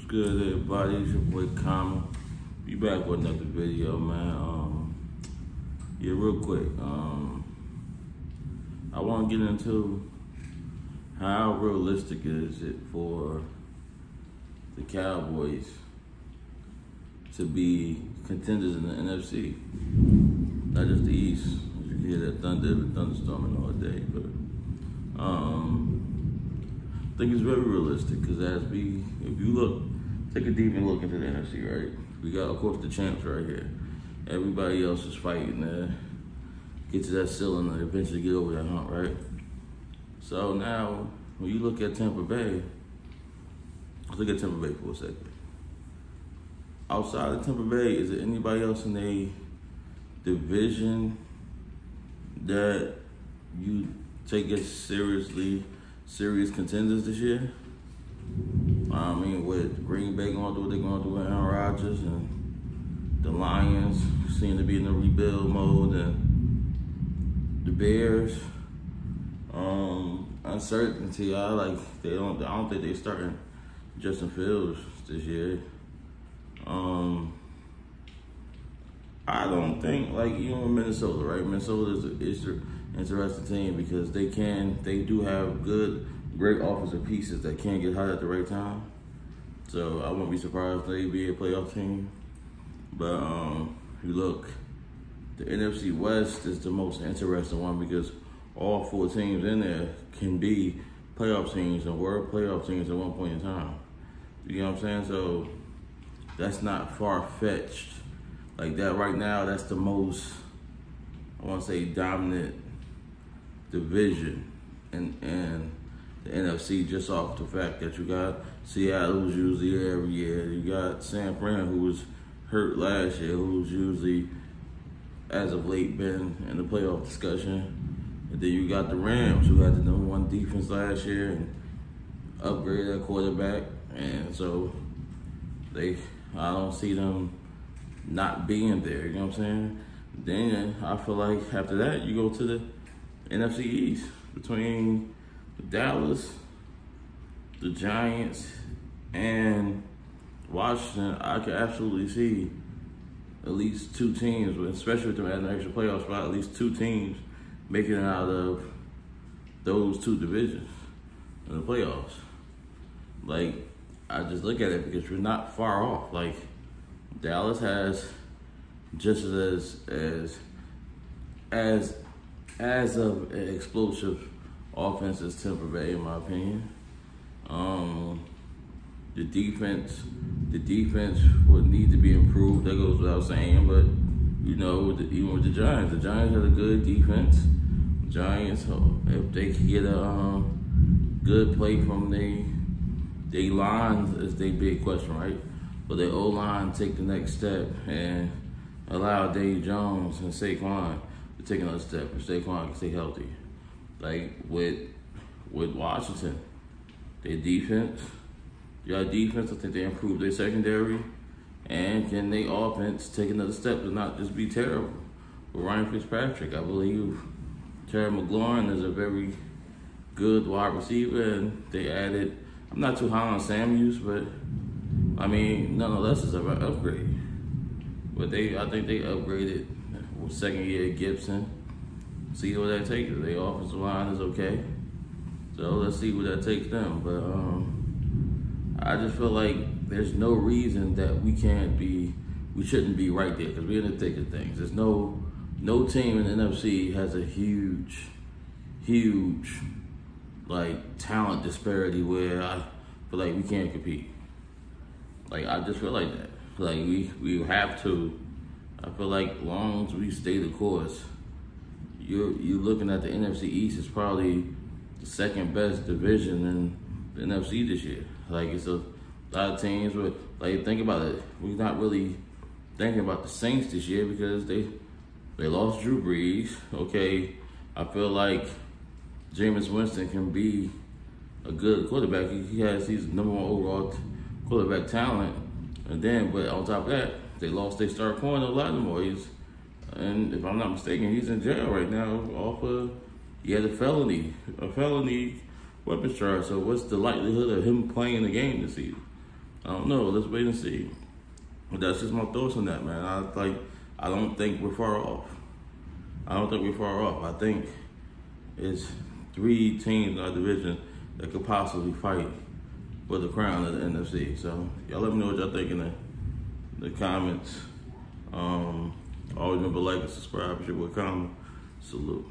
Good, everybody? It's your boy Kama. Be back with another video, man. Yeah, real quick. I want to get into how realistic is it for the Cowboys to be contenders in the NFC, not just the East. You hear that thunderstorming all day, but I think it's very realistic because if you look, take a deep look into the NFC, right? We got, of course, the champs right here. Everybody else is fighting to get to that ceiling and eventually get over that hump, right? So now, when you look at Tampa Bay, let's look at Tampa Bay for a second. Outside of Tampa Bay, is there anybody else in a division that you take as serious contenders this year? I mean, with Green Bay going through what they're going through with Aaron Rodgers, and the Lions seem to be in a rebuild mode, and the Bears, uncertainty. I don't think they're starting Justin Fields this year. I don't think, even Minnesota, right? Minnesota is an interesting team because they do have great offensive pieces that can get hot at the right time. So I wouldn't be surprised if they be a playoff team. But you look, the NFC West is the most interesting one because all four teams in there can be playoff teams and were playoff teams at one point in time. You know what I'm saying? So that's not far-fetched. Like that right now, that's the most, I want to say, dominant division in the NFC, just off the fact that you got Seattle, who's usually there every year. You got San Fran, who was hurt last year, who's usually, as of late, been in the playoff discussion. And then you got the Rams, who had the #1 defense last year and upgraded their quarterback. And so I don't see them not being there, you know what I'm saying? Then I feel like after that, you go to the NFC East between Dallas, the Giants, and Washington. I could absolutely see at least two teams, especially with them adding an extra playoff spot, at least two teams making it out of those two divisions in the playoffs. I just look at it because we're not far off. Dallas has just as of an explosive offense as Tampa Bay, in my opinion. The defense would need to be improved. That goes without saying. But even with the Giants have a good defense. The Giants, if they can get a good play from their line, is their big question, right? But their O-line take the next step and allow Dave Jones and Saquon to take another step if Saquon can stay healthy. With Washington, their defense, I think they improved their secondary, and can their offense take another step to not just be terrible? With Ryan Fitzpatrick, I believe Terry McLaurin is a very good wide receiver, and they added, I'm not too high on Samuels, but nonetheless, it's an upgrade. But I think they upgraded with second-year Gibson. See where that takes them. Their offensive line is okay. So let's see where that takes them. But I just feel like there's no reason that we shouldn't be right there because we're in the thick of things. There's no team in the NFC has a huge talent disparity where I feel like we can't compete. I just feel like that. We have to. I feel like long as we stay the course, you're looking at the NFC East is probably the second best division in the NFC this year. It's a lot of teams, but think about it. We're not really thinking about the Saints this year because they lost Drew Brees. Okay, I feel like Jameis Winston can be a good quarterback. He's #1 overall quarterback talent. But on top of that, they lost their star corner, Lattimore. And if I'm not mistaken, he's in jail right now he had a felony weapons charge. So what's the likelihood of him playing the game this season? I don't know. Let's wait and see. But that's just my thoughts on that, man. I don't think we're far off. I think it's 3 teams in our division that could possibly fight for the crown of the NFC. So y'all let me know what y'all think in the comments. Always remember, like and subscribe. It's your boy Common. Salute.